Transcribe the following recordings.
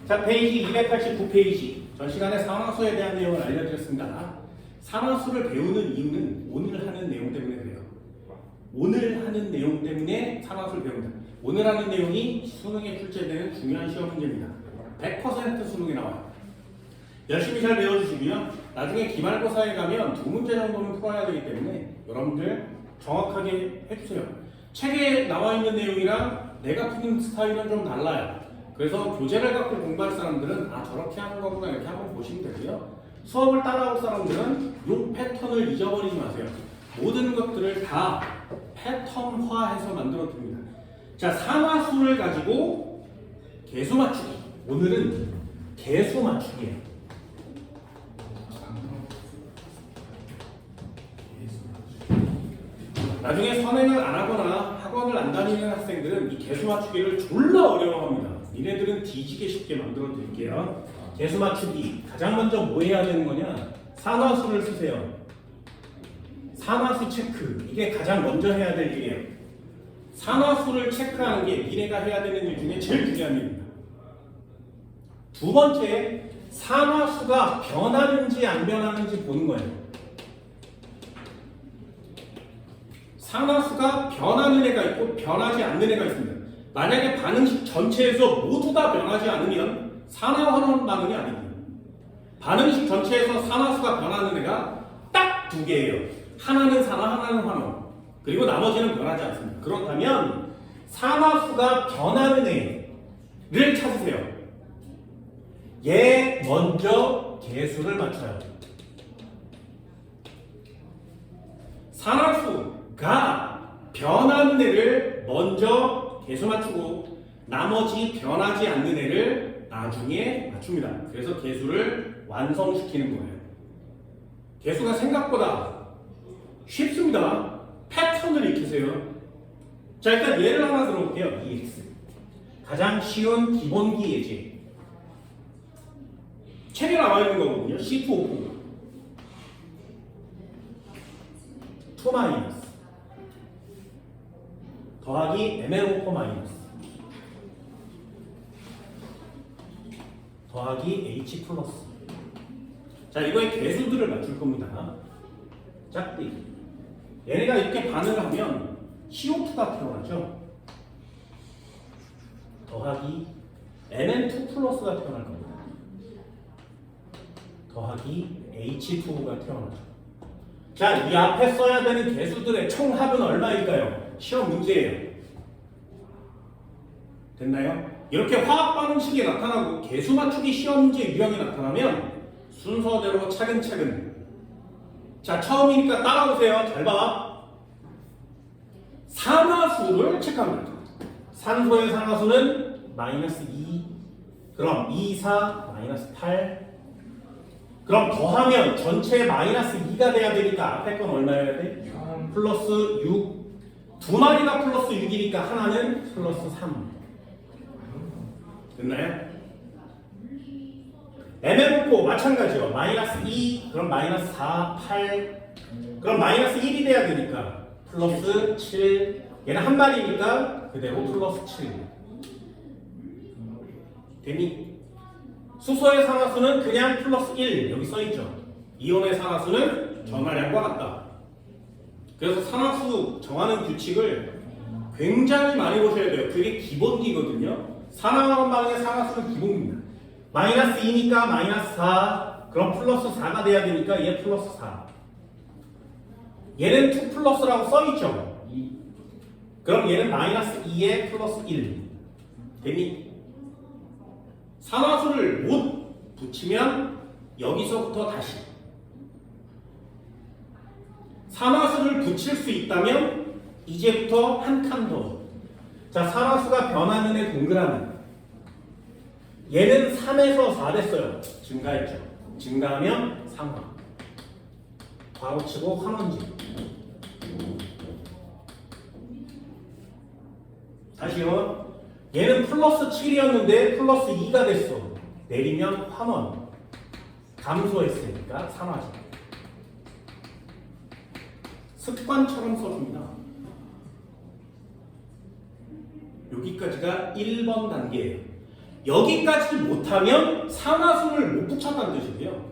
자, 페이지 289페이지. 전 시간에 산화수에 대한 내용을 알려드렸습니다. 산화수를 배우는 이유는 오늘 하는 내용 때문에 그래요. 오늘 하는 내용 때문에 산화수를 배운다. 오늘 하는 내용이 수능에 출제되는 중요한 시험 문제입니다. 100% 수능에 나와요. 열심히 잘 배워주시고요. 나중에 기말고사에 가면 두 문제 정도는 풀어야 되기 때문에 여러분들 정확하게 해주세요. 책에 나와 있는 내용이랑 내가 푸는 스타일은 좀 달라요. 그래서 교재를 갖고 공부할 사람들은 저렇게 하는 거구나 이렇게 한번 보시면 되고요. 수업을 따라올 사람들은 이 패턴을 잊어버리지 마세요. 모든 것들을 다 패턴화해서 만들어 둡니다. 자, 산화수를 가지고 개수 맞추기. 오늘은 개수 맞추기예요. 나중에 선행을 안 하거나 학원을 안 다니는 학생들은 이 개수 맞추기를 졸라 어려워합니다. 니네들은 뒤지게 쉽게 만들어 드릴게요. 개수 맞추기 가장 먼저 뭐 해야 되는 거냐? 산화수를 쓰세요. 산화수 체크, 이게 가장 먼저 해야 될 일이에요. 산화수를 체크하는 게 니네가 해야 되는 일 중에 제일 중요한 일입니다. 두 번째, 산화수가 변하는지 안 변하는지 보는 거예요. 산화수가 변하는 애가 있고 변하지 않는 애가 있습니다. 만약에 반응식 전체에서 모두 다 변하지 않으면 산화환원 반응이 아닙니다. 반응식 전체에서 산화수가 변하는 애가 딱 두 개예요. 하나는 산화, 하나는 환원. 그리고 나머지는 변하지 않습니다. 그렇다면 산화수가 변하는 애를 찾으세요. 얘 먼저 개수를 맞춰요. 산화수가 변하는 애를 먼저 개수 맞추고 나머지 변하지 않는 애를 나중에 맞춥니다. 그래서 개수를 완성시키는 거예요. 개수가 생각보다 쉽습니다. 패턴을 익히세요. 자, 일단 예를 하나 들어볼게요. EX. 가장 쉬운 기본기 예제. 책에 나와 있는 거거든요. C2O4. 2 마이너스 더하기 MnO4 마이너스 더하기 H 플러스. 자, 이거의 개수들을 맞출 겁니다. 짝띠. 얘네가 이렇게 반응을 하면 CO2가 태어나죠. 더하기 Mn2 플러스가 태어날 겁니다. 더하기 H2가 태어나죠. 자, 이 앞에 써야 되는 개수들의 총합은 얼마일까요? 시험 문제예요. 됐나요? 이렇게 화학 반응식이 나타나고 개수 맞추기 시험 문제 유형이 나타나면 순서대로 차근차근. 자, 처음이니까 따라오세요. 잘 봐. 산화수를 체크합니다. 산소의 산화수는 마이너스 2. 그럼 2, 4, 마이너스 8. 그럼 더하면 전체 마이너스 2가 돼야 되니까 앞에 건 얼마여야 돼? 플러스 6. 두 마리가 플러스 6이니까 하나는 플러스 3. 됐나요? MnO4 마찬가지요. 마이너스 2, 그럼 마이너스 4, 8. 그럼 마이너스 1이 돼야 되니까 플러스 7. 얘는 한 마리니까 그대로 플러스 7. 됐니? 수소의 산화수는 그냥 플러스 1 여기 써있죠. 이온의 산화수는 전하량과 같다. 그래서 산화수 정하는 규칙을 굉장히 많이 보셔야 돼요. 그게 기본기거든요. 산화환원방의 산화수는 기본기입니다. 마이너스 2니까 마이너스 4. 그럼 플러스 4가 돼야 되니까 얘 플러스 4. 얘는 2 플러스라고 써있죠. 그럼 얘는 마이너스 2에 플러스 1. 됐니? 산화수를 못 붙이면 여기서부터 다시. 산화수를 붙일 수 있다면 이제부터 한 칸 더. 자, 산화수가 변하는 애 동그라미. 얘는 3에서 4 됐어요. 증가했죠. 증가하면 상화. 괄호치고 환원지. 다시요. 얘는 플러스 7이었는데 플러스 2가 됐어. 내리면 환원. 감소했으니까 산화지. 습관처럼 써줍니다. 여기까지가 1번 단계예요. 여기까지 못하면 상하수를 못 붙였다는 뜻이고요.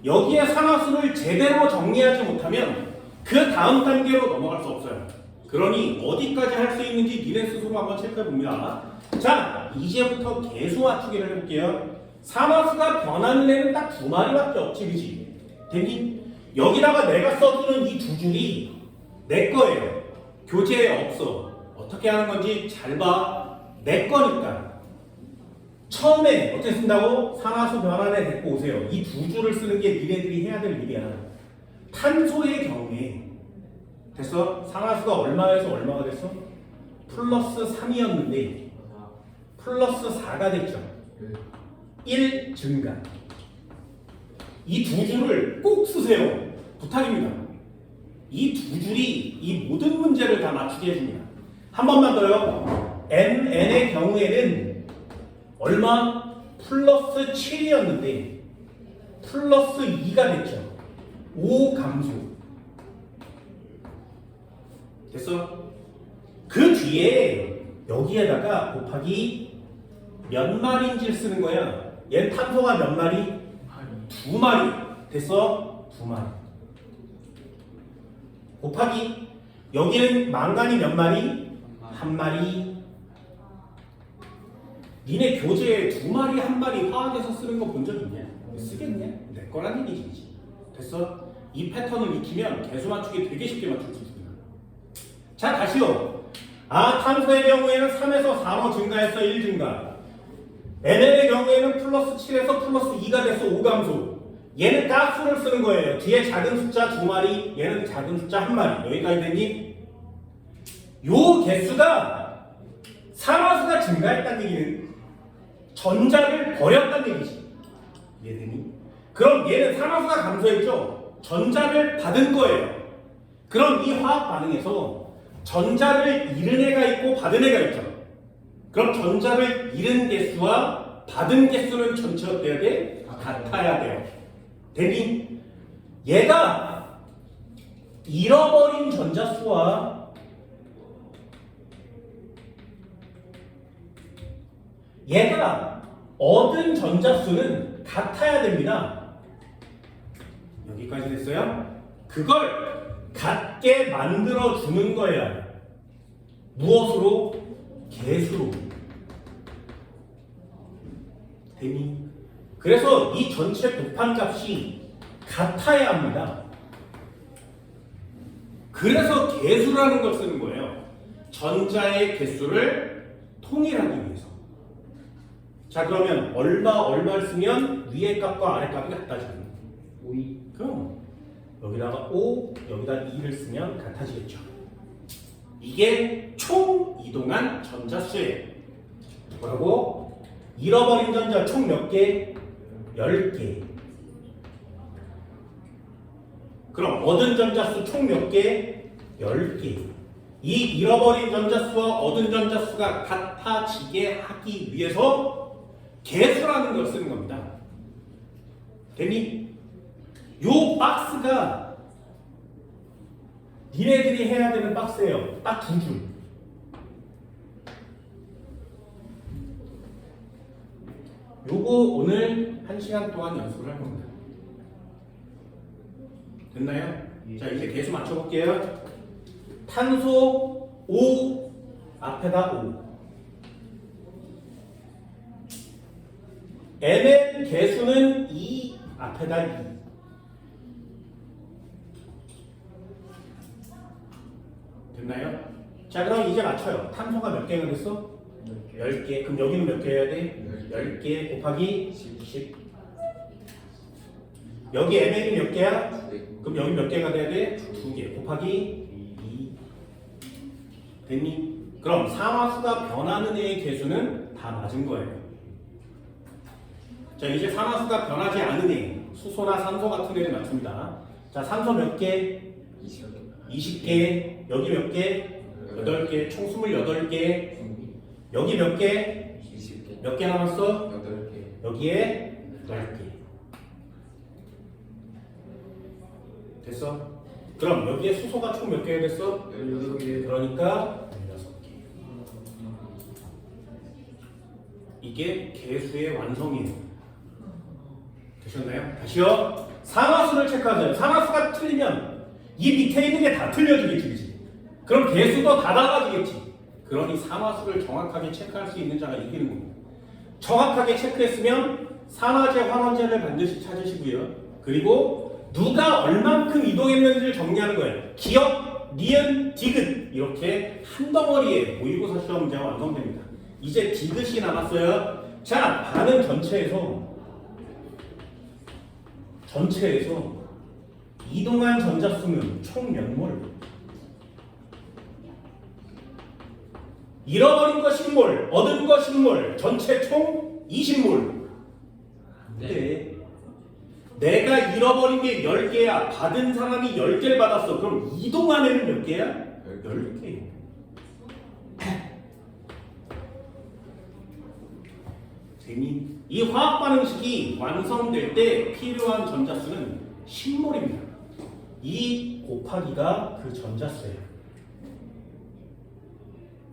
여기에 상하수를 제대로 정리하지 못하면 그 다음 단계로 넘어갈 수 없어요. 그러니 어디까지 할 수 있는지 니네 스스로 한번 체크해 봅니다. 자, 이제부터 개수 맞추기를 해볼게요. 상하수가 변하는 애는 딱 두 마리밖에 없지, 그지? 됐니? 여기다가 내가 써주는 이 두 줄이 내 거예요. 교재에 없어. 어떻게 하는 건지 잘 봐. 내 거니까. 처음에 어떻게 쓴다고? 상하수 변환에 데리고 오세요. 이 두 줄을 쓰는 게 니네들이 해야 될 일이야. 탄소의 경우에 됐어? 상하수가 얼마에서 얼마가 됐어? 플러스 3이었는데 플러스 4가 됐죠. 1 증가. 이 두 줄을 꼭 쓰세요. 부탁입니다. 이 두 줄이 이 모든 문제를 다 맞추게 해줍니다. 한 번만 더요. MN의 경우에는 얼마? 플러스 7이었는데 플러스 2가 됐죠. 5 감소. 됐어? 그 뒤에 여기에다가 곱하기 몇 마리인지를 쓰는 거야. 얘 탄소가 몇 마리? 두 마리. 됐어? 두 마리. 곱하기 여기는 망간이 몇 마리? 한 마리. 니네 교재에 두 마리 한 마리 화학에서 쓰는 거 본 적 있냐? 쓰겠냐? 내 거란 얘기지. 됐어? 이 패턴을 익히면 개수 맞추기 되게 쉽게 맞출 수 있습니다. 자, 다시요. 탄소의 경우에는 3에서 4로 증가해서 1 증가. NL의 경우에는 플러스 7에서 플러스 2가 돼서 5 감소. 얘는 가스를 쓰는 거예요. 뒤에 작은 숫자 두 마리, 얘는 작은 숫자 한 마리. 여기까지 됐니? 요 개수가 상하수가 증가했다는 얘기는 전자를 버렸다는 얘기지. 이해되니? 그럼 얘는 상하수가 감소했죠? 전자를 받은 거예요. 그럼 이 화학 반응에서 전자를 잃은 애가 있고 받은 애가 있죠. 그럼 전자를 잃은 개수와 받은 개수는 전체 어때야 돼? 같아야 돼요. 되니? 얘가 잃어버린 전자수와 얘가 얻은 전자수는 같아야 됩니다. 여기까지 됐어요? 그걸 같게 만들어 주는 거야. 무엇으로? 개수로. 되니? 그래서 이 전체 곱한 값이 같아야 합니다. 그래서 개수라는 걸 쓰는 거예요. 전자의 개수를 통일하기 위해서. 자, 그러면 얼마를 쓰면 위의 값과 아래 값이 같아지는 5이. 그럼 여기다가 5, 여기다 2를 쓰면 같아지겠죠. 이게 총 이동한 전자수예요. 뭐라고? 잃어버린 전자 총 몇 개? 10개. 그럼 얻은 전자수 총 몇 개? 10개. 이 잃어버린 전자수와 얻은 전자수가 같아지게 하기 위해서 개수라는 걸 쓰는 겁니다. 됐니? 요 박스가 니네들이 해야 되는 박스예요. 딱 두 줄. 요거 오늘 1시간 동안 연습을 할 겁니다. 됐나요? 예. 자, 이제 개수 맞춰볼게요. 탄소 5 앞에다 5. M의 개수는 2 앞에다 2. 됐나요? 자, 그럼 이제 맞춰요. 탄소가 몇 개가 됐어? 10개. 그럼 여기는 몇 개 해야 돼? 10개 곱하기 10. 여기 M이 몇 개야? 그럼 여기 몇 개가 돼야 돼? 2개 곱하기 2. 됐니? 그럼 상하수가 변하는 애의 개수는 다 맞은 거예요. 자, 이제 상하수가 변하지 않은 애, 수소나 산소 같은 애를 맞춥니다. 자, 산소 몇 개? 20개. 여기 몇 개? 8개. 총 28개. 여기 몇 개? 20개. 몇 개 남았어? 8개. 여기에 8개. 됐어? 그럼 여기에 수소가 총 몇 개가 됐어? 16개. 그러니까 16개. 이게 개수의 완성이에요. 되셨나요? 다시요. 상하수를 체크하세요. 상하수가 틀리면 이 밑에 있는 게 다 틀려지겠지, 그치? 그럼 개수도 다 달라지겠지. 그러니 상하수를 정확하게 체크할 수 있는 자가 이기는 겁니다. 정확하게 체크했으면 산화제, 환원제를 반드시 찾으시고요. 그리고 누가 얼만큼 이동했는지를 정리하는 거예요. 기억, 니은, 디귿 이렇게 한 덩어리에 모의고사 시험 문제가 완성됩니다. 이제 디귿이 남았어요. 자, 반응 전체에서 이동한 전자수는 총 몇 몰? 잃어버린 거 10몰, 얻은 거 10몰, 전체 총 20몰. 네. 내가 잃어버린 게 10개야. 받은 사람이 10개를 받았어. 그럼 이동한 애는 몇 개야? 10개. 이 화학 반응식이 완성될 때 필요한 전자수는 10몰입니다. 이 곱하기가 그 전자수예요.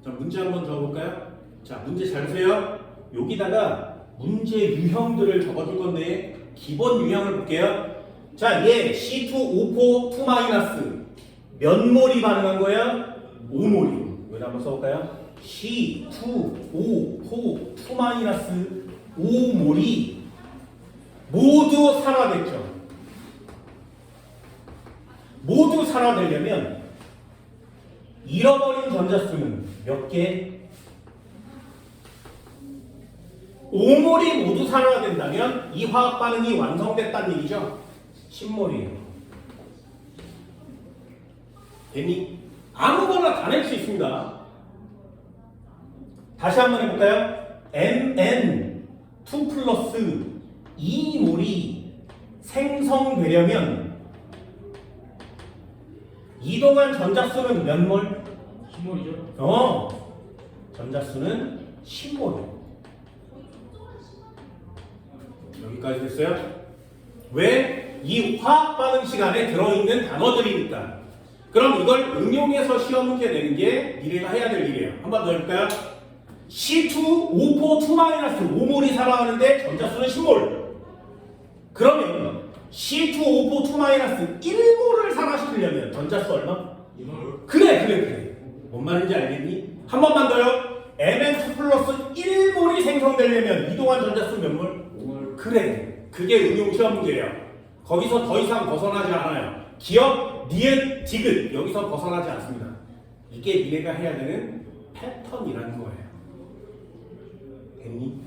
자, 문제 한번 적어볼까요? 자, 문제 잘 보세요. 여기다가 문제 유형들을 적어줄 건데 기본 유형을 볼게요. 자, 얘 C2O4 2- 몇 몰이 반응한 거야? 5몰이. 여기다 한번 써볼까요? C2O4 2- 5몰이 모두 산화됐죠. 모두 산화되려면 잃어버린 전자수는 몇 개? 5몰이 모두 산화된다면 이 화학 반응이 완성됐다는 얘기죠. 10몰이에요. 됐니? 아무거나 다 낼 수 있습니다. 다시 한번 해볼까요? Mn2 플러스 2몰이 생성되려면 이동한 전자수는 몇 몰? 10몰이죠. 전자수는 10몰. 여기까지 됐어요? 왜? 이 화학 반응 시간에 들어있는 단어들이니까. 그럼 이걸 응용해서 시험 문제 내는 게 니네가 해야 될 일이에요. 한 번 더 해볼까요? C2O4 2- 5몰이 산화하는데 전자수는 10몰. 그러면 C2O4 2- 1몰을 산화시키려면 전자수 얼마? 2몰. 그래. 뭔 말인지 알겠니? 한 번만 더요. Mn2 플러스 1몰이 생성되려면 이동한 전자수 몇 몰? 5몰. 그래. 그게 응용 시험 문제예요. 거기서 더 이상 벗어나지 않아요. 기억, 니은, 디귿 여기서 벗어나지 않습니다. 이게 니네가 해야 되는 패턴이라는 거예요. 됐니?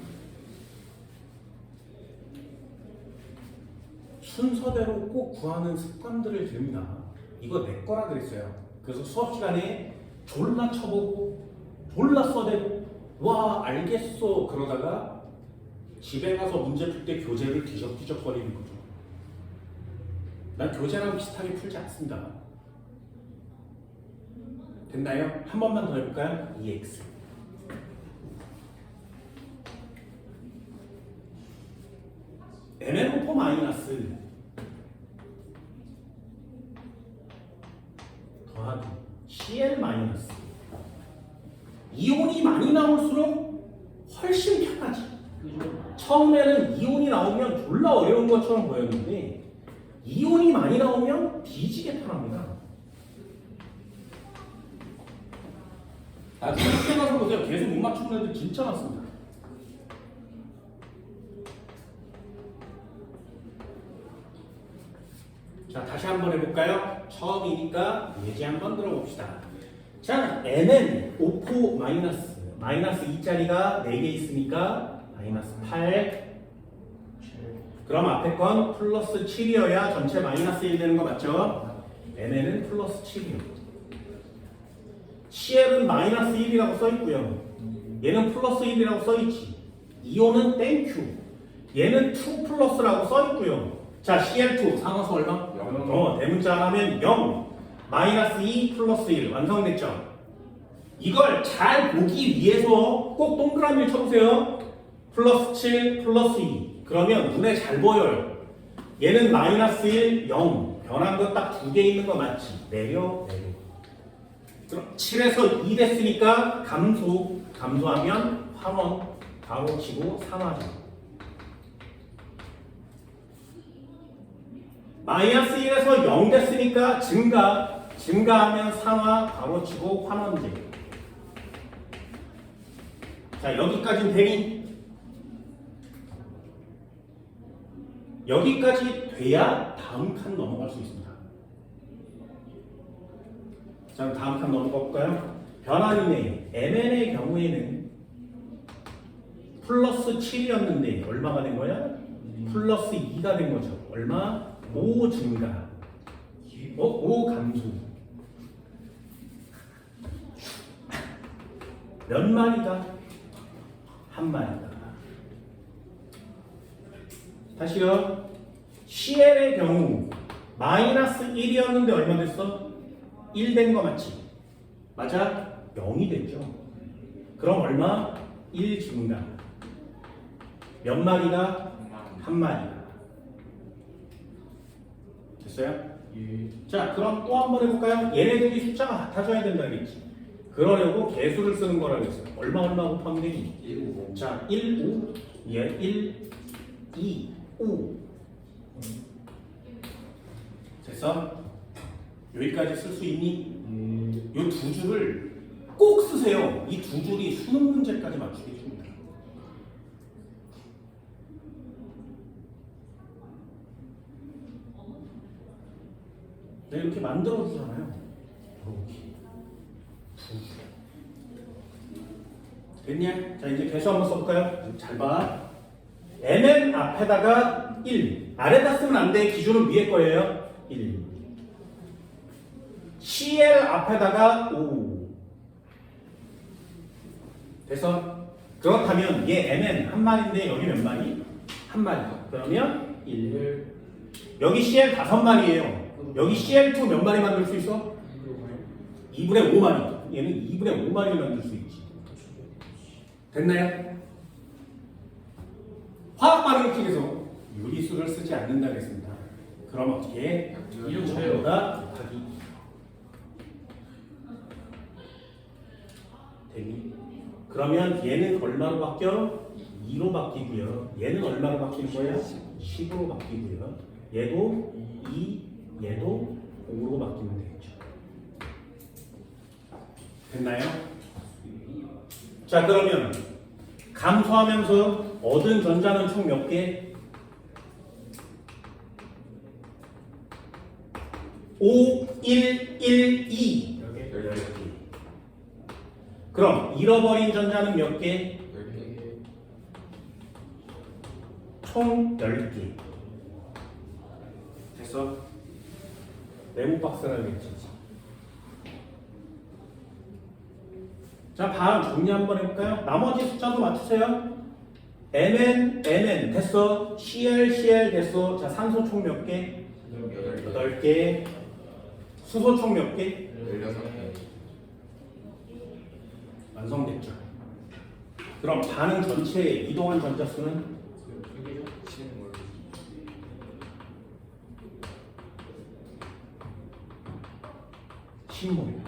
순서대로 꼭 구하는 습관들을 들입니다. 이거 내 거라 그랬어요. 그래서 수업 시간에 졸라 쳐보고 졸라 써대고 와 알겠어 그러다가 집에 가서 문제 풀 때 교재를 뒤적뒤적거리는 거죠. 난 교재랑 비슷하게 풀지 않습니다. 됐나요? 한 번만 더 해볼까요? EX MnO4 마이너스 더하기 Cl 마이너스 이온이 많이 나올수록 훨씬 편하지. 처음에는 이온이 나오면 졸라 어려운 것처럼 보였는데 이온이 많이 나오면 뒤지게 편합니다. 나중에 학교 가서 보세요. 계속 못 맞추는 애들 진짜 많습니다. 자, 다시 한번 해볼까요? 처음이니까 예제 한번 들어봅시다. 자, N은 O4 마이너스 2짜리가 4개 있으니까 마이너스 8. 그럼 앞에 건 플러스 7이어야 전체 마이너스 1 되는 거 맞죠? N에는 플러스 7이요. CL은 마이너스 1이라고 써있고요. 얘는 플러스 1이라고 써있지. 이온은 땡큐. 얘는 2 플러스라고 써있고요. 자, CL2 상호수 얼마? 0. 대문자 하면 0. 마이너스 2 플러스 1 완성됐죠? 이걸 잘 보기 위해서 꼭 동그라미를 쳐보세요. 플러스 7 플러스 2 그러면 눈에 잘 보여요. 얘는 마이너스 1 0 변한 거 딱 2개 있는 거 맞지? 내려 그럼 7에서 2 됐으니까 감소하면 환원 가로치고 상하죠. 마이너스 1에서 0 됐으니까 증가하면 상하 가로치고 환원제. 자, 여기까지는 되니? 여기까지 돼야 다음 칸 넘어갈 수 있습니다. 자, 그럼 다음 칸 넘어가 볼까요? 변환인의 mn의 경우에는 플러스 7이었는데 얼마가 된 거야? 플러스 2가 된 거죠. 얼마? 5 증가. 5 감소. 몇 마리다? 한 마리다. 다시요. CL의 경우 마이너스 1이었는데 얼마 됐어? 1 된 거 맞지? 맞아? 0이 됐죠. 그럼 얼마? 1 증가. 몇 마리가? 한 마리가. 됐어요? 예. 자, 그럼 또 한 번 해볼까요? 얘네들이 숫자가 같아져야 된다겠지. 그러려고 개수를 쓰는 거라고 했어요. 얼마 곱하면 되니? 1, 5. 자, 1, 5, 얘 1, 2, 5. 됐어? 여기까지 쓸 수 있니? 예. 이 두 줄을 꼭 쓰세요. 이 두 줄이 수능 문제까지 맞추게 해줍니다. 내가 이렇게 만들어 주잖아요. 이렇게 두 줄. 됐냐? 자, 이제 개수 한번 써볼까요? 잘 봐. mn 앞에다가 1. 아래다 쓰면 안 돼. 기준은 위에 거예요. 1. cl 앞에다가 5. 됐어? 그렇다면 얘 mn 한 마리인데 여기 몇 마리? 한 마리. 그러면 1. 여기 cl 5마리예요. 여기 cl2 몇 마리 만들 수 있어? 2분의 5마리. 얘는 2분의 5마리 만들 수 있지. 됐나요? 화학 반응식에서 유리수를 쓰지 않는다고 했습니다. 그럼 어떻게 해? 이름 전보다 곱하기 되니? 그러면 얘는 얼마로 바뀌어? 2로 바뀌고요. 얘는 얼마로 바뀌는 거야? 10으로 바뀌고요. 얘도 2, 얘도 5로 바뀌면 되겠죠. 됐나요? 자, 그러면 감소하면서 얻은 전자는 총 몇 개? 5, 1, 1, 2. 10개. 그럼 잃어버린 전자는 몇 개? 10개. 총 10개. 됐어? 네모 박스라고 했지. 자, 다음 정리 한번 해볼까요? 나머지 숫자도 맞추세요. mn 됐어. cl 됐어. 자, 산소 총 몇 개? 8개. 수소 총 몇 개? 16개. 완성됐죠. 그럼 반응 전체에 이동한 전자 수는 10몰. 신몰.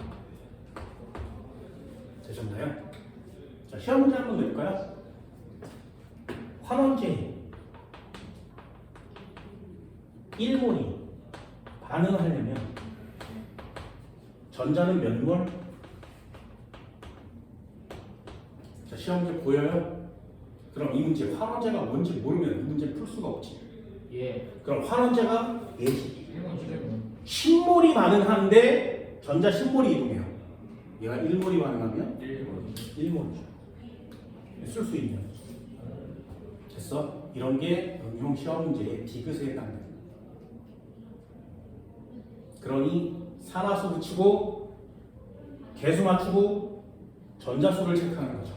되셨나요? 자, 시험 문제 한번 낼까요? 환원제 1몰이 반응을 하려면 전자는 몇 몰? 자, 시험 문제 보여요? 그럼 이 문제 환원제가 뭔지 모르면 이 문제 풀 수가 없지. 예. 그럼 환원제가 예지. 이건 진짜 신몰이 반응하는데 전자 신몰이 이동해요. 얘가 1몰이 반응하면 1몰이죠. 쓸 수 있냐? 됐어? 이런 게 응용 시험 문제의 디귿에 해당돼요. 그러니 산화수 붙이고 개수 맞추고 전자수를 체크하는 거죠.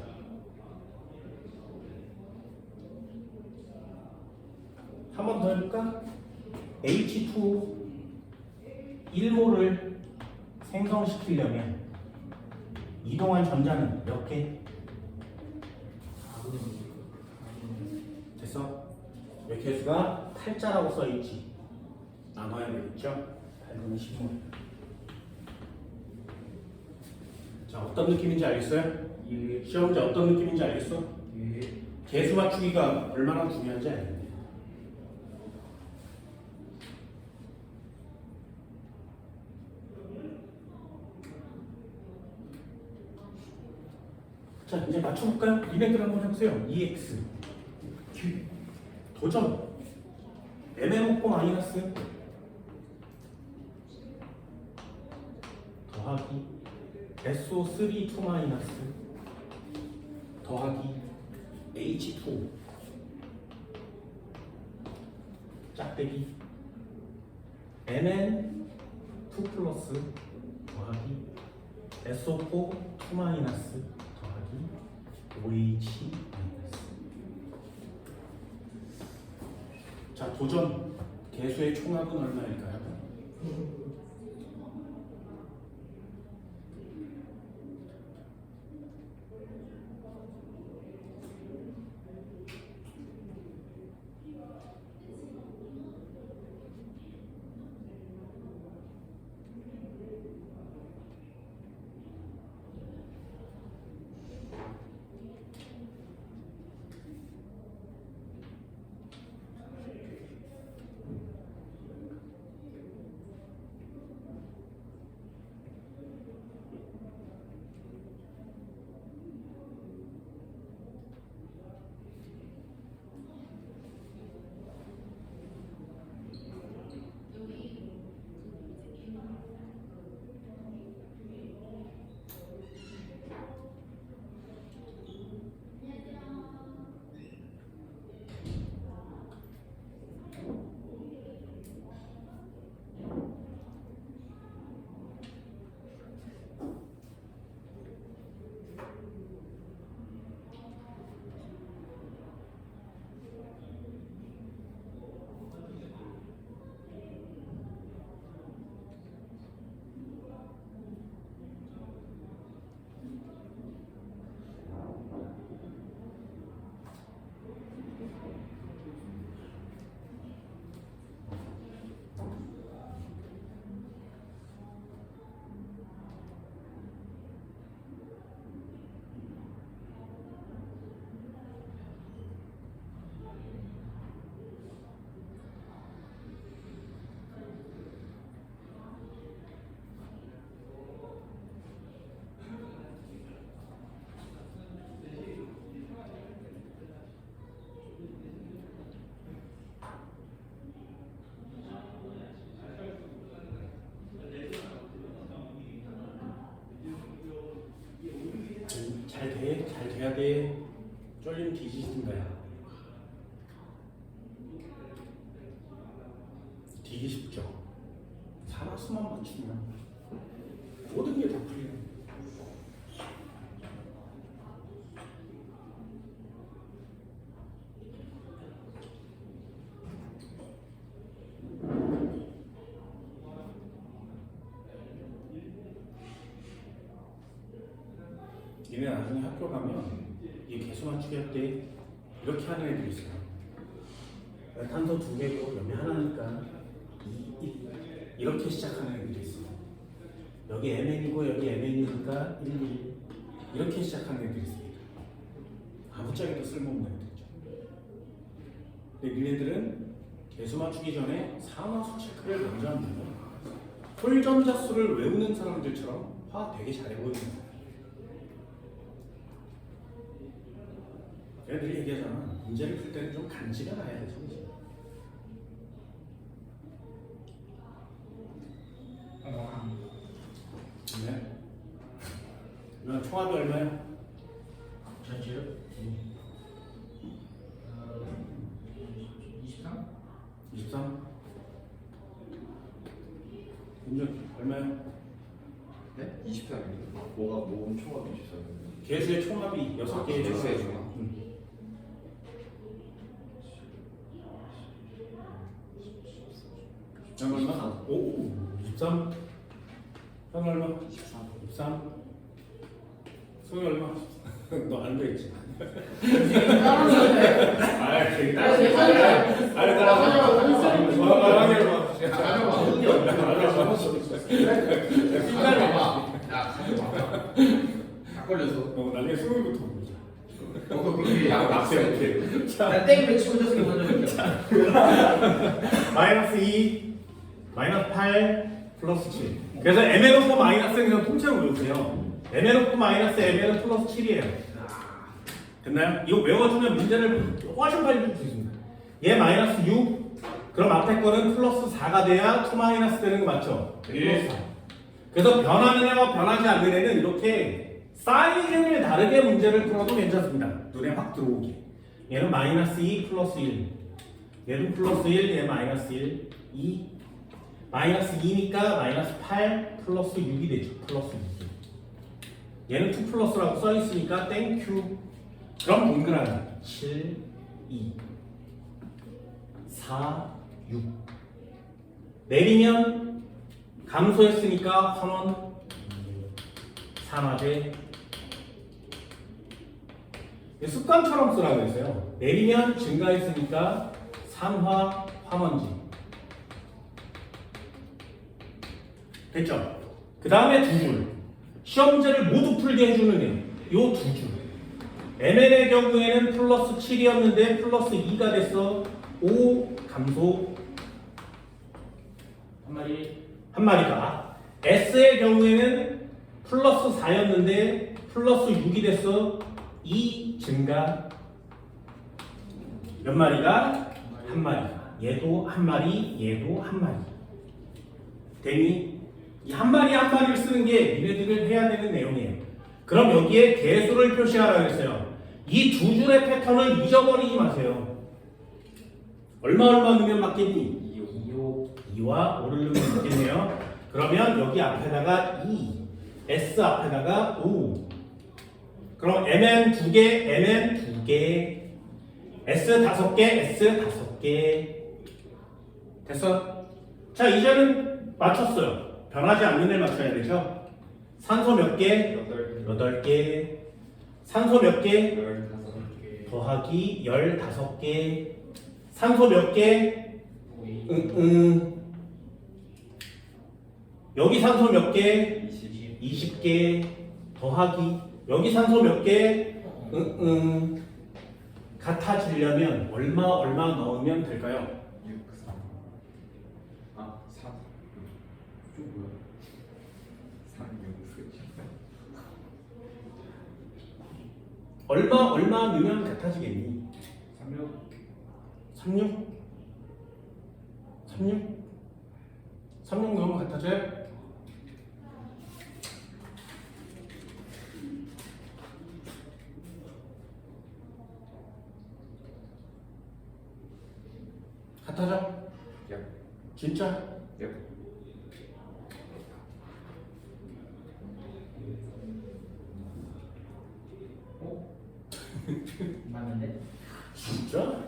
한 번 더 해볼까? H2 1몰을 생성시키려면 이동한 전자는 몇 개? 됐어? 왜 개수가 8자라고 써있지? 나눠야 되겠죠? 8분의 15. 자, 어떤 느낌인지 알겠어요? 예. 시험 문제 어떤 느낌인지 알겠어? 예. 개수 맞추기가 얼마나 중요한지 알겠네. 자, 이제 맞춰볼까요? 니네들 한번 해보세요. EX Q 도전 MNO4 마이너스 더하기 SO3 2 마이너스 더하기 H2 짝대기 MN2 플러스 더하기 SO4 2 마이너스 더하기 OH 마이너스. 자, 도전 개수의 총합은 얼마일까요? 잘 돼야 돼. 쫄리면 뒤지든가야. 되게 쉽죠. 산화수만 맞추면 모든 게 다 풀려. 얘네 나중에 학교 가면 이 개수 맞추기 할 때 이렇게 하는 애들이 있어요. 탄소 2개고 염이 하나니까 이렇게 시작하는 애들이 있어요. 여기 MN이고 여기 MN이니까 1, 2 이렇게 시작하는 애들이 있습니다. 아무짝에도 쓸모없는 애들이죠. 근데 니네들은 개수 맞추기 전에 산화수 체크를 먼저 하면 홀전자수를 외우는 사람들처럼 화학 되게 잘해 보이는 거예요. 내가 늘 얘기하잖아. 문제를 풀 때는 좀 간지가 나야 되죠. 네. 이건 총합이 얼마야? 전체요? 23? 23? 윤준 얼마야? 네? 23입니다. 뭐가 모음 총합이 23입니다. 개수의 총합이 6개의 개수의 총합. 형 얼마? 오, 23? 형 얼마? 23. 23? 송이 얼마? 너 알고 있지? 아, 되게 다 걸려서. 나중에 송이부터 보자. 그게 오케이. 오케이. 나 땡을 치고 저승이 먼저 볼게요. 마이너스 2, 마이너스 8, 플러스 7. 그래서 mn 오브 마이너스는 그냥 통째로 외우세요. mn 오브 마이너스 mn은 플러스 7이에요. 됐나요? 이거 외워주면 문제를 훨씬 빨리 풀 수 있습니다. 얘 마이너스 6, 그럼 앞에 거는 플러스 4가 돼야 2 마이너스 되는 거 맞죠? 플러스 4. 그래서 변하는 애와 변하지 않는 애는 이렇게 사인을 다르게 문제를 풀어도 괜찮습니다. 눈에 확 들어오게. 얘는 마이너스 2 플러스 1. 얘도 플러스 1, 얘 마이너스 1, 2. 마이너스 2니까 마이너스 8 플러스 6이 되죠. 플러스 6. 얘는 2 플러스라고 써 있으니까 땡큐. 그럼 동그라미 7, 2, 4, 6. 내리면 감소했으니까 환원, 산화제. 습관처럼 쓰라고 했어요. 내리면 증가했으니까 산화, 환원지. 됐죠? 그 다음에 두 줄. 시험 문제를 모두 풀게 해주는 애. 요 두 줄. mn의 경우에는 플러스 7이었는데 플러스 2가 됐어. 5 감소. 한 마리가. s의 경우에는 플러스 4였는데 플러스 6이 됐어. 2 증가. 몇 마리가? 한 마리가. 얘도 한 마리, 얘도 한 마리. 되니? 이 한 마리 한 마리를 쓰는 게 니네들을 해야 되는 내용이에요. 그럼 여기에 개수를 표시하라고 했어요. 이 두 줄의 패턴을 잊어버리지 마세요. 얼마 넣으면 맞겠니? 2와 5를 넣으면 맞겠네요. 그러면 여기 앞에다가 2, S 앞에다가 5. 그럼 mn 2개, mn 2개, S 5개, S 5개. 됐어? 자, 이제는 맞췄어요. 변하지 않는 애 맞춰야 되죠? 산소 몇 개? 8개. 산소 몇 개? 15개. 더하기 15개. 산소 몇 개? 여기 산소 몇 개? 20개. 더하기 여기 산소 몇 개? 같아지려면 얼마 넣으면 될까요? 6, 3. 아, 4. 좀 뭐야? 3, 6, 4. 얼마 넣으면 같아지겠니? 36. 36? 36? 36 넣으면 같아져요? 같아져? 약. 진짜? 약. 맞는데? 진짜?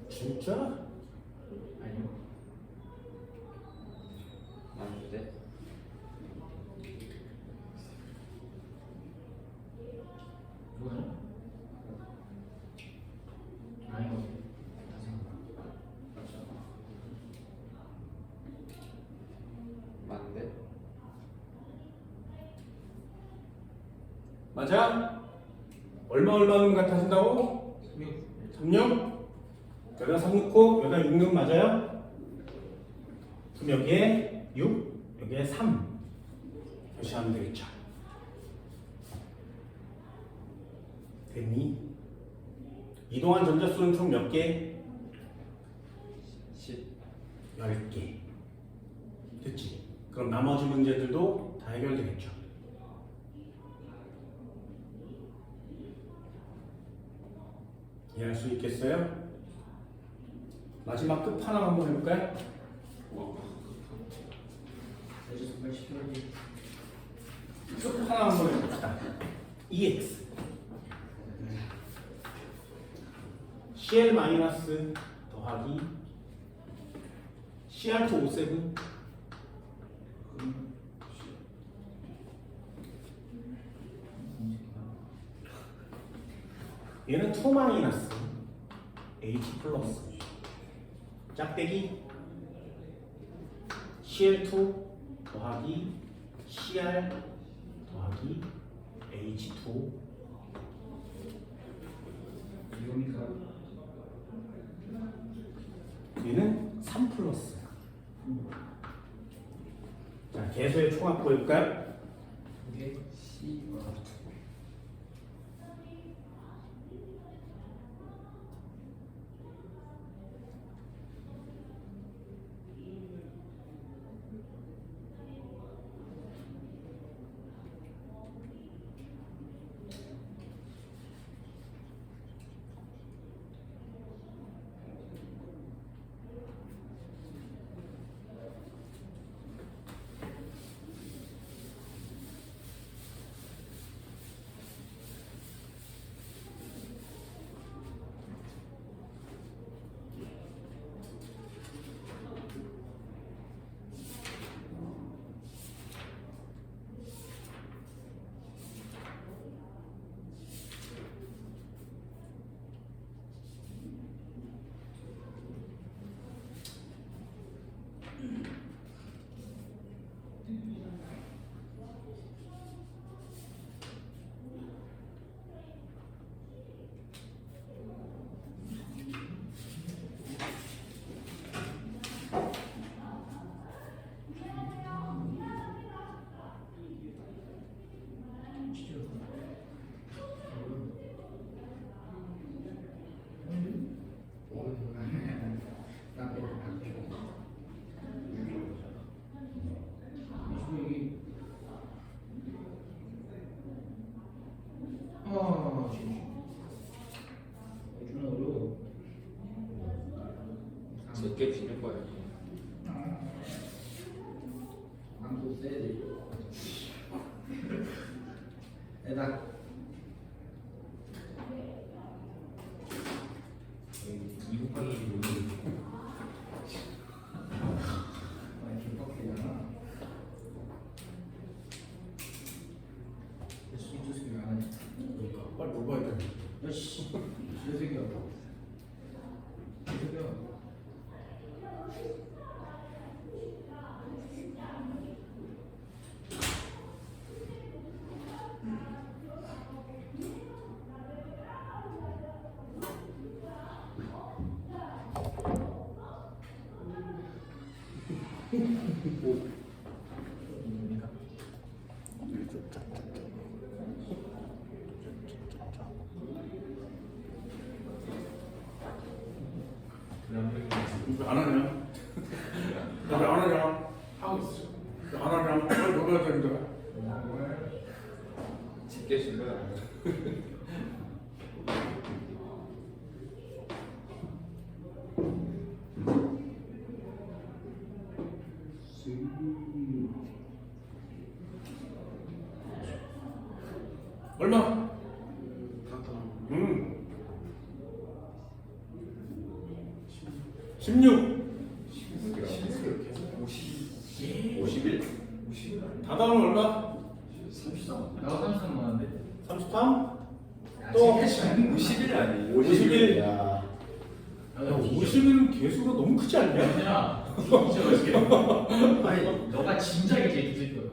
진짜? 아니요. 맞는데? 뭐죠? 아니고. 맞는데? 맞아? 얼마 넣으면 같아진다고? 36? 여기다 3 넣고 여기다 6 넣으면 맞아요? 그럼 여기에 6, 여기에 3 표시하면 되겠죠. 됐니? 이동한 전자수는 총 몇 개? 10. 10개. 됐지? 그럼 나머지 문제들도 다 해결되겠죠. 이해할 수 있겠어요? 마지막 끝판왕 한번 해볼까요? 끝판왕 한번 해봅시다. EX CL 마이너스 더하기 CR2O7 얘는 2 마이너스 H 플러스 짝대기 CL2 더하기 CR 더하기 H2 개수의 총합 보여볼까요? 이게 C 몇개 지는 거예요? 방도 써야 돼. 에다. 2 곱하기 1이 뭐니? 개빡세잖아. 이 새끼 왜 안 하냐? 그러니까 빨리 물어봐야 돼. 야씨, 이 새끼야. 이 새끼야. 뭡니까? 왜 안 하냐? 왜 안 하냐? 하고 있어. 왜 안 하냐? 빨리 물어봐야 되는데. 집게 준 거야. 얼마? 16. 51? 다다음 얼마? 33. 나도 33 나왔는데. 33? 또 51 아니에요? 51. 야. 야, 50은 개수가 너무 크지 않냐? 야, 진짜 맛있게. 아니, 너가 진작에 제일 뒤질 거야.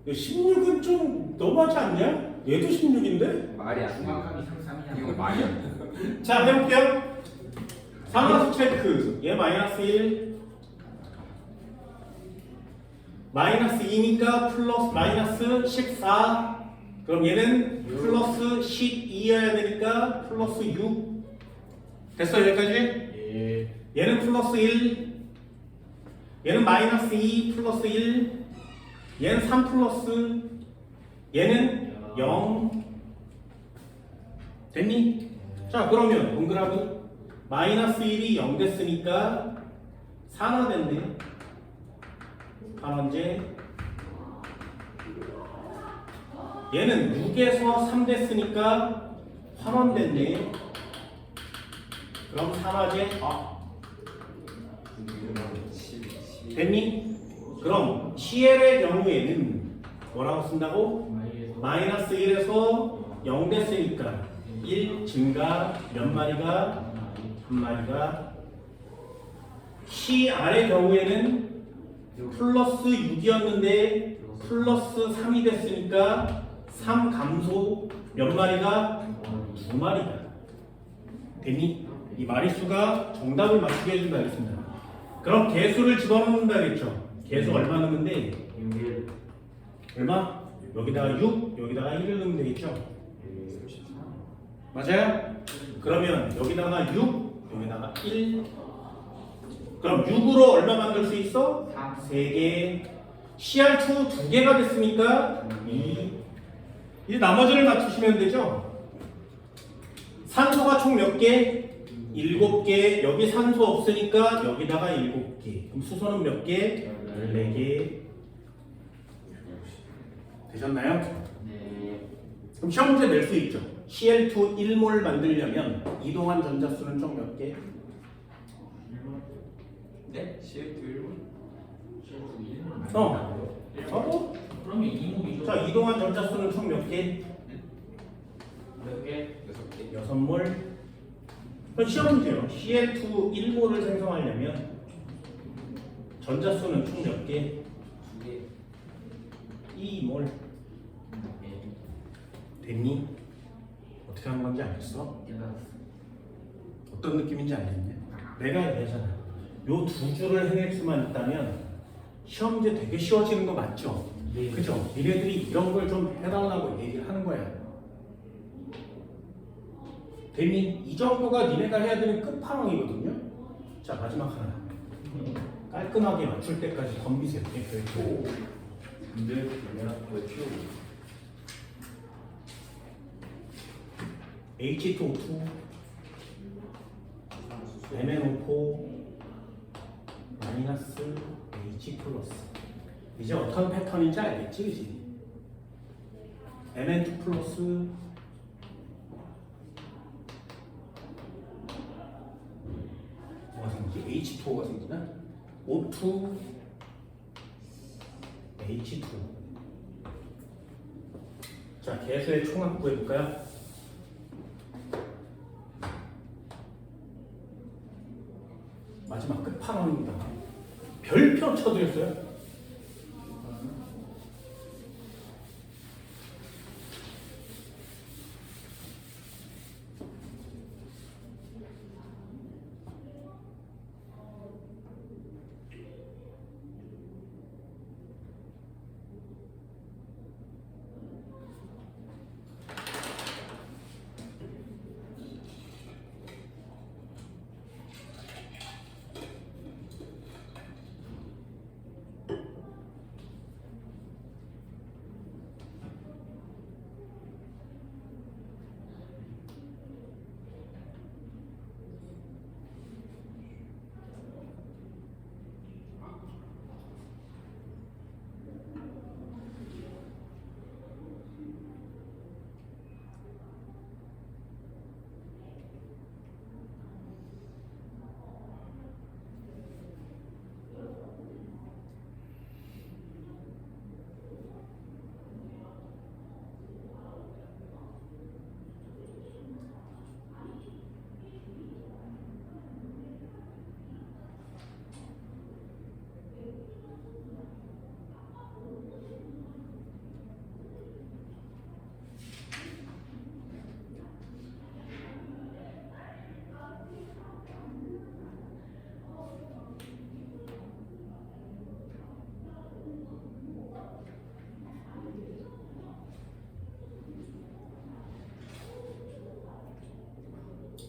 16은 좀 너무하지 않냐? 얘도 16인데? 말이 안 돼. 정확하게 33이야. 이거 말이 안 돼. 자, 해볼게요. 상하수 체크. 얘 마이너스 1. 마이너스 2니까 플러스 마이너스 14. 그럼 얘는 플러스 12여야 되니까 플러스 6. 됐어, 여기까지? 예. 얘는 플러스 1. 얘는 마이너스 2 플러스 1. 얘는 3 플러스. 얘는 0. 됐니? 자, 그러면 동그라미 마이너스 1이 0 됐으니까 4나 됐네. 반원제. 얘는 6에서 3 됐으니까 환원 됐네. 그럼 3화제 됐니? 그럼 CL의 경우에는 뭐라고 쓴다고? 마이너스 1에서 0 됐으니까 1 증가 몇 마리가? 한 마리가. CR의 경우에는 플러스 6이었는데 플러스 3이 됐으니까 3 감소 몇 마리가? 2마리가. 됐니? 이 마리수가 정답을 맞추게 해준다 했습니다. 그럼 개수를 집어넣는다 했죠. 개수 얼마 넣는데 6일. 얼마? 여기다가 6, 여기다가 1을 넣으면 되겠죠? 34. 맞아요? 그러면 여기다가 6, 여기다가 1. 그럼 6으로 얼마 만들 수 있어? 3개. CR2 2개가 됐으니까 2. 이제 나머지를 맞추시면 되죠? 산소가 총 몇 개? 7개. 여기 산소 없으니까 여기다가 7개. 그럼 수소는 몇 개? 14개. 되셨나요? 네. 그럼 시험 문제 낼 수 있죠. Cl2 1몰 만들려면 이동한 전자수는 총 몇 개? 1번. 네? CF 1번? CF1을 어. 어? 그러면 2몰이죠. 자, 이동한 전자수는 총 몇 개? 몇 개? 6개. 6몰. 그럼 시험 문제요. Cl2 1몰을 생성하려면 전자수는 총 몇 개? 2개. 2몰. 됐니? 어떻게 하는 건지 알겠어? 어떤 느낌인지 알겠냐? 내가 얘기하잖아. 요 두 줄을 해낼 수만 있다면 시험 문제 되게 쉬워지는 거 맞죠? 네. 그죠? 니네들이 이런 걸 좀 해달라고 얘기를 하는 거야. 됐니? 이 정도가 니네가 해야 되는 끝판왕이거든요? 자, 마지막 하나. 깔끔하게 맞출 때까지 덤비세요. 오. 근데 그러면 왜 키우고? H2O2, MnO4, 마이너스 H 플러스. 이제 어떤 패턴인지 알겠지, 그지? Mn2 플러스 뭐가 생기지? H2O가 생기나? O2, H2. 자, 개수의 총합 구해볼까요? 마지막 끝판왕입니다. 별표 쳐드렸어요.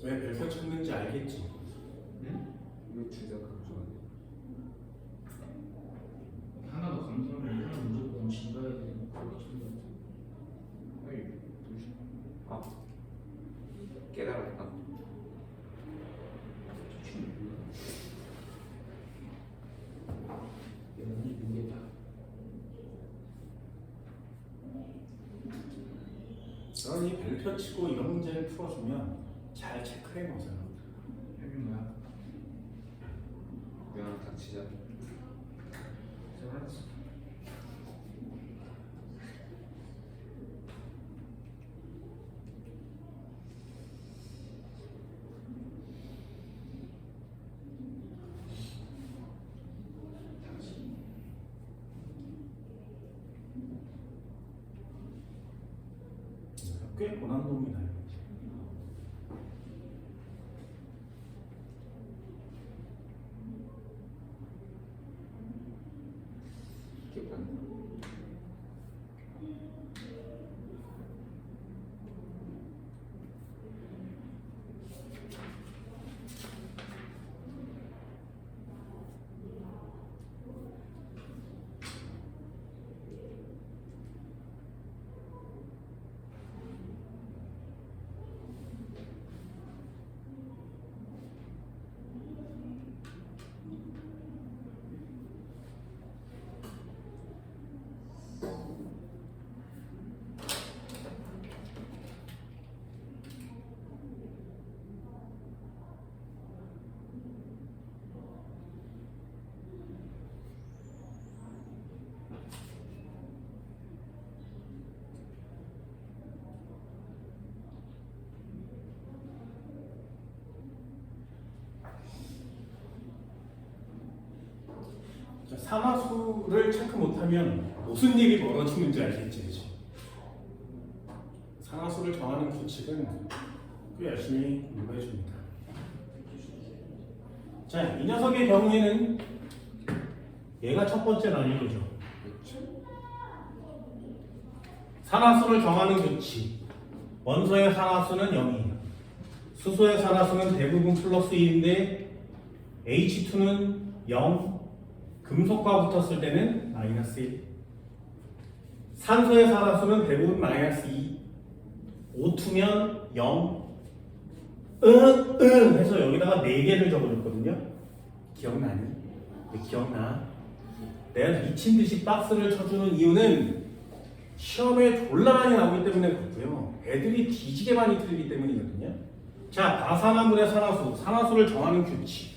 왜 별표 쳤는지 알겠지? 응? 왜 둘다 강조하네? 하나 더 감사하면 하나 무조건 진가야 되는 그렇게 치는 거 같아. 아니, 무슨? 아. 깨달았다. 영원히 모르겠다. 너는 이 별표 치고 이런 문제를 풀어주면 잘 체크해 놓으세요. 해준 거야. 우리랑 닥치자. 잘했어. 꽤 고난도입니다. 기억나? 상하수를 체크 못하면 무슨 일이 벌어지는지 알겠지, 그치? 상하수를 정하는 규칙은 꽤 열심히 공부해 줍니다. 자, 이 녀석의 경우에는 얘가 첫 번째 난이도죠. 산화수를 정하는 규칙. 원소의 산화수는 0이에요. 수소의 산화수는 대부분 플러스 1인데 H2는 0, 금속과 붙었을 때는 마이너스 1. 산소의 산화수는 대부분 마이너스 2, O2면 0, 해서 여기다가 4개를 적어줬거든요. 기억나니? 네, 기억나. 내가 미친 듯이 박스를 쳐주는 이유는 시험에 졸라 많이 나오기 때문에 그렇고요. 애들이 뒤지게 많이 틀리기 때문이거든요. 자, 과산화물의 산화수, 산화수를 정하는 규칙.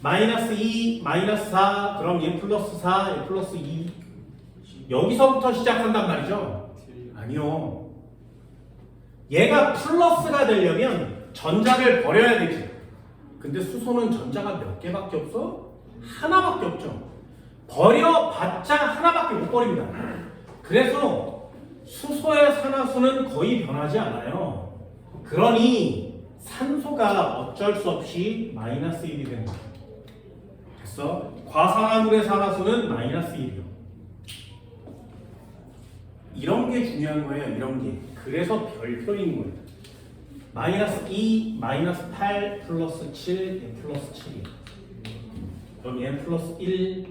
마이너스 2, 마이너스 4, 그럼 얘 플러스 4, 얘 플러스 2. 여기서부터 시작한단 말이죠? 아니요. 얘가 플러스가 되려면 전자를 버려야 되지. 근데 수소는 전자가 몇 개밖에 없어? 하나밖에 없죠. 버려봤자 하나밖에 못 버립니다. 그래서 수소의 산화수는 거의 변하지 않아요. 그러니 산소가 어쩔 수 없이 마이너스 1이 되는 거예요. 됐어? 과산화물의 산화수는 마이너스 1이요. 이런 게 중요한 거예요. 이런 게. 그래서 별표인 거예요. 마이너스 2, 마이너스 8, 플러스 7, 얘 플러스 7이에요. 그럼 얘는 플러스 1.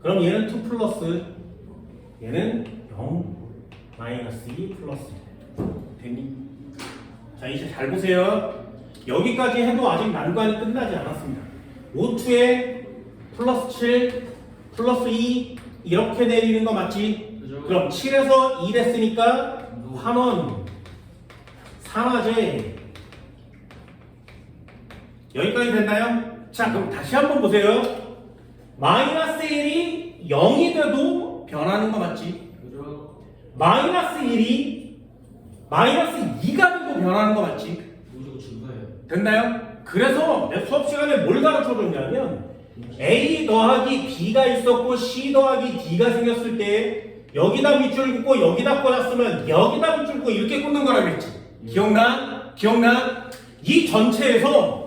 그럼 얘는 2 플러스, 얘는 0, 마이너스 2, 플러스 1. 됐니? 자, 이제 잘 보세요. 여기까지 해도 아직 난관이 끝나지 않았습니다. O2에 플러스 7, 플러스 2 이렇게 내리는 거 맞지? 그죠? 그럼 7에서 2 됐으니까 환원, 산화제. 여기까지 됐나요? 자, 그럼 다시 한번 보세요. 마이너스 1이 0이 돼도 변하는 거 맞지? 그죠? 마이너스 1이 마이너스 2가 돼도 변하는 거 맞지? 무조건 증가해요. 됐나요? 그래서 내 수업 시간에 뭘 가르쳐 줬냐면 A 더하기 B가 있었고 C 더하기 D가 생겼을 때 여기다 밑줄 긋고 여기다 꽂았으면 여기다 밑줄 긋고 이렇게 꽂는 거라 그랬지. 기억나? 기억나? 이 전체에서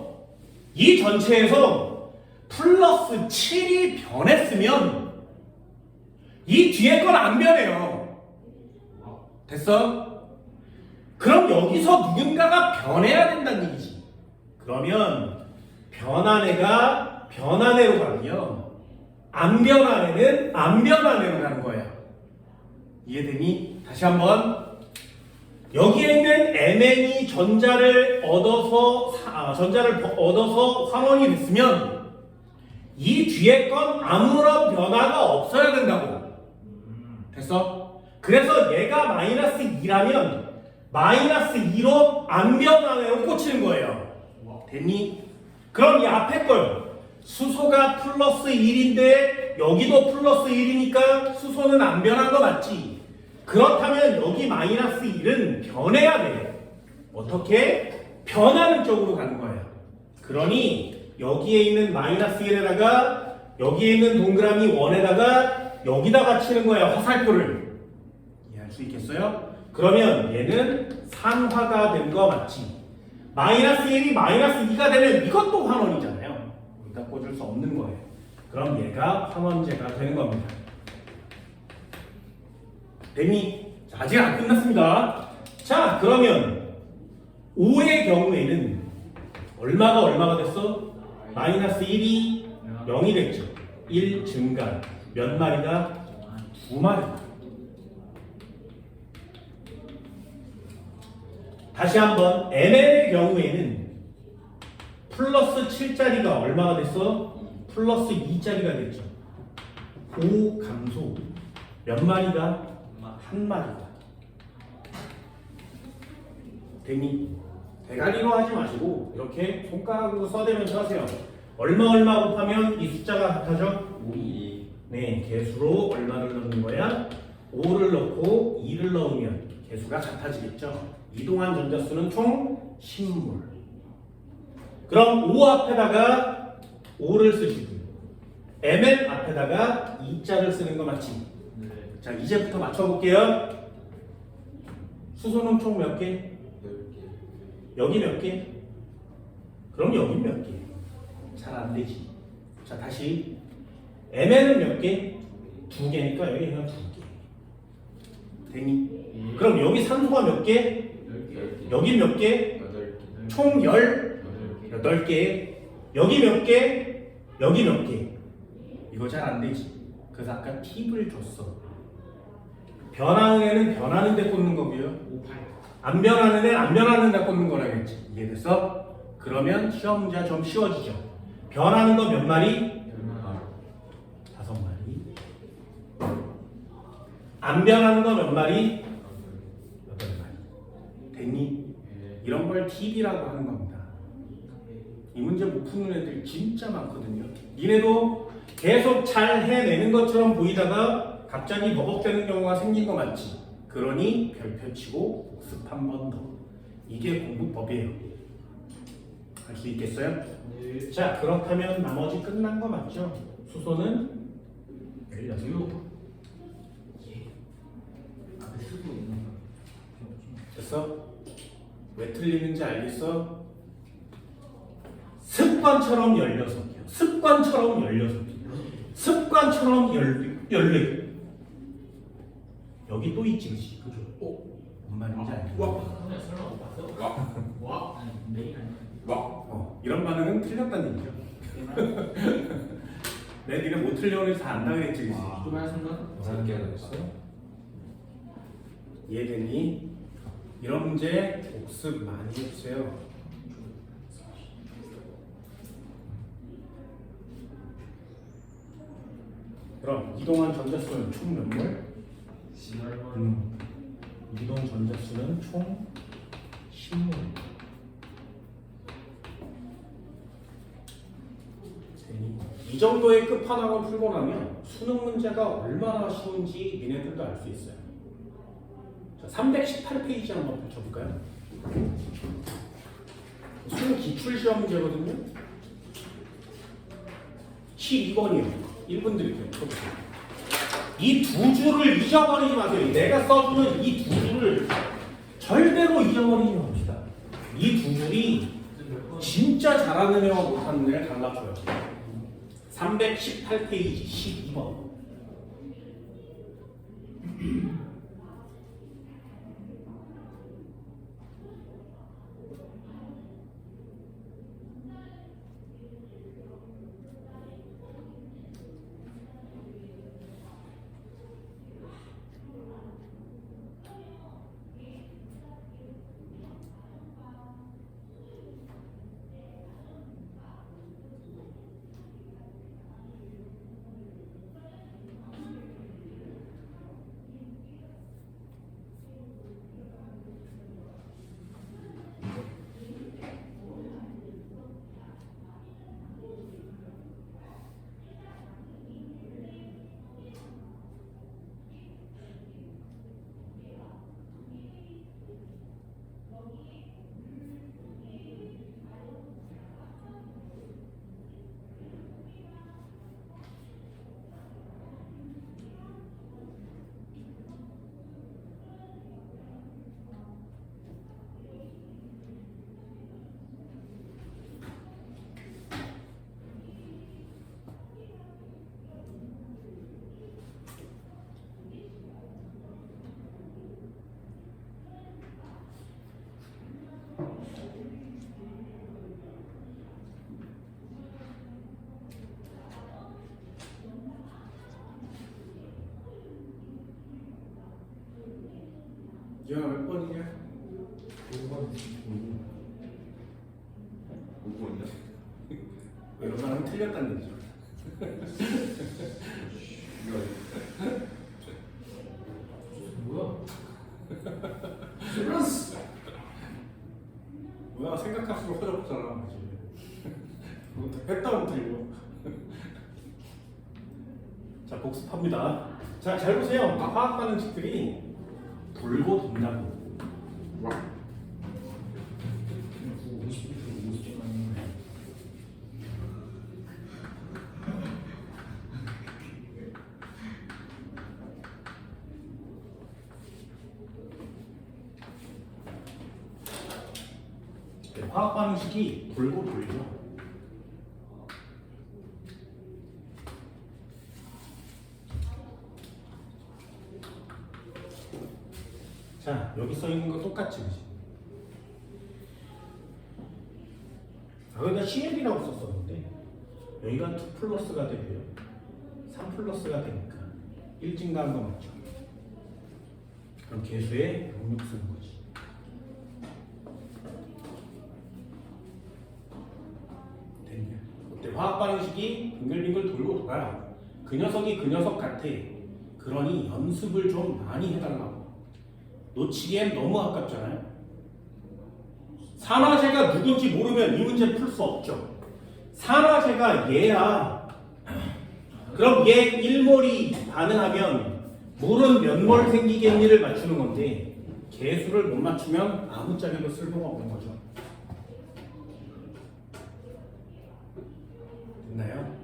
플러스 7이 변했으면 이 뒤에 건 안 변해요. 됐어? 그럼 여기서 누군가가 변해야 된다는 얘기지. 그러면 변한 애가 변한 애로 가고요. 안 변한 애는 안 변한 애로 가는 거예요. 이해되니? 다시 한번. 여기에 있는 MN이 전자를 얻어서 환원이 됐으면 이 뒤에 건 아무런 변화가 없어야 된다고. 됐어? 그래서 얘가 마이너스 2라면 마이너스 2로 안 변한 애로 꽂히는 거예요. 됐니? 그럼 이 앞에 걸 수소가 플러스 1인데 여기도 플러스 1이니까 수소는 안 변한 거 맞지? 그렇다면 여기 마이너스 1은 변해야 돼요. 어떻게? 변하는 쪽으로 가는 거예요. 그러니 여기에 있는 마이너스 1에다가 여기에 있는 동그라미 1에다가 여기다가 치는 거예요. 화살표를. 이해할 수 있겠어요? 그러면 얘는 산화가 된 거 맞지? 마이너스 1이 마이너스 2가 되면 이것도 환원이잖아요. 여기다 꽂을 수 없는 거예요. 그럼 얘가 환원제가 되는 겁니다. 됐니? 아직 안 끝났습니다. 자, 그러면 5의 경우에는 얼마가 됐어? 마이너스 1이 0이 됐죠. 1 증가. 몇 마리가? 2마리. 다시 한번 ML의 경우에는 플러스 7짜리가 얼마가 됐어? 플러스 2짜리가 됐죠. 고 감소. 몇 마리가? 한 마리다. 됐니? 대가리로 하지 마시고 이렇게 손가락으로 써대면서 하세요. 얼마 곱하면 이 숫자가 같아져? 2. 네, 개수로 얼마를 넣는 거야? 5를 넣고 2를 넣으면 개수가 같아지겠죠. 이동한 전자수는 총 10몰. 그럼 5 앞에다가 5를 쓰시고요. mn 앞에다가 2자를 쓰는 거 맞지? 네. 자, 이제부터 맞춰볼게요. 수소는 총 몇 개? 10개. 여기 몇 개? 그럼 여기 몇 개? 잘 안 되지. 자, 다시 mn은 몇 개? 2개니까 여기 그냥 2개. 되니? 그럼 여기 산소가 몇 개? 10개. 여기 몇 개? 8개. 총 18개. 여기 몇 개? 여기 몇 개? 이거 잘 안 되지. 그래서 아까 팁을 줬어. 변하는 애는 변하는 데 꽂는 거고요. 58. 안 변하는 애는 안 변하는 데 꽂는 거라겠지. 이해됐어? 그러면 시험 문제가 좀 쉬워지죠. 변하는 거 몇 마리? 5마리. 안 변하는 거 몇 마리? 8마리. 됐니? 이런 걸 팁이라고 하는 겁니다. 이 문제 못 푸는 애들 진짜 많거든요. 니네도 계속 잘 해내는 것처럼 보이다가 갑자기 버벅대는 경우가 생긴 거 맞지? 그러니 별표 치고 복습 한 번 더. 이게 공부법이에요. 할 수 있겠어요? 네. 자, 그렇다면 나머지 끝난 거 맞죠? 수소는 16. 앞에 쓰고 있는 거. 됐어? 왜 틀리는지 알겠어? 습관처럼 16개요. 습관처럼 16개. 습관처럼 14개. 여기 또 있지, 그치? 그죠? 뭔 말인지 알겠어? 그냥 설마 못 봤어? 와? 아니 메인 아니야. 이런 반응은 틀렸다는 얘기죠. 내 니네 못 틀려오는 다 안다 그랬지, 그치? 또 말씀나? 4개가 됐어? 이해되니? 이런 문제 복습 많이 해주세요. 그럼 이동한 전자수는 총 몇 몰? 18만. 이동 전자수는 총 10몰. 이 정도의 끝판왕을 풀고 나면 수능 문제가 얼마나 쉬운지 니네들도 알 수 있어요. 자, 318페이지 한번 펼쳐볼까요? 수능 기출시험 문제거든요. 12번이요. 1분 드릴게요. 이 두 줄을 잊어버리지 마세요. 내가 써주는 이 두 줄을 절대로 잊어버리지 맙시다. 이 두 줄이 진짜 잘하는 애와 못하는 애를 달라줘요. 318페이지 12번. 이거 몇 번이냐? 5번. 5번이야? 이런 사람은 틀렸다는 얘기죠. 뭐야? 플러스. 뭐야, 생각할수록 허접하잖아. 했다고 틀려. 자, 복습합니다. 자, 잘 보세요. 화학 반응식들이 돌고 돈다고. 50만 화학 반응식이 돌고 돌죠. 자, 여기 써 있는 거 똑같지, 그지? 여기다 CL이라고 썼었는데 여기가 2 플러스가 되고요, 3 플러스가 되니까 1 증가한 거 맞죠? 그럼 개수에 6 쓰는 거지. 됐냐? 그때 화학 반응식이 빙글빙글 돌고 돌아요. 그 녀석이 그 녀석 같아. 그러니 연습을 좀 많이 해달라고. 놓치기엔 너무 아깝잖아요. 산화제가 누군지 모르면 이 문제 풀 수 없죠. 산화제가 얘야. 그럼 얘 1몰이 반응하면 물은 몇 몰 생기겠니를 맞추는 건데 개수를 못 맞추면 아무짝에도 쓸모가 없는 거죠. 됐나요?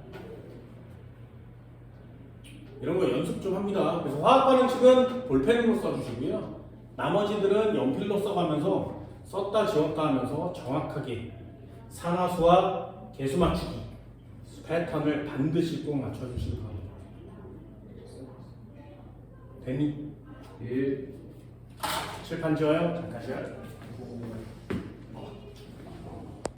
이런 거 연습 좀 합니다. 그래서 화학 반응식은 볼펜으로 써주시고요. 나머지들은 연필로 써가면서 썼다 지웠다 하면서 정확하게 산화수와 개수 맞추기 패턴을 반드시 꼭 맞춰주시기 바랍니다. 됐니? 예. 칠판 지워요? 잠깐 쉬어요.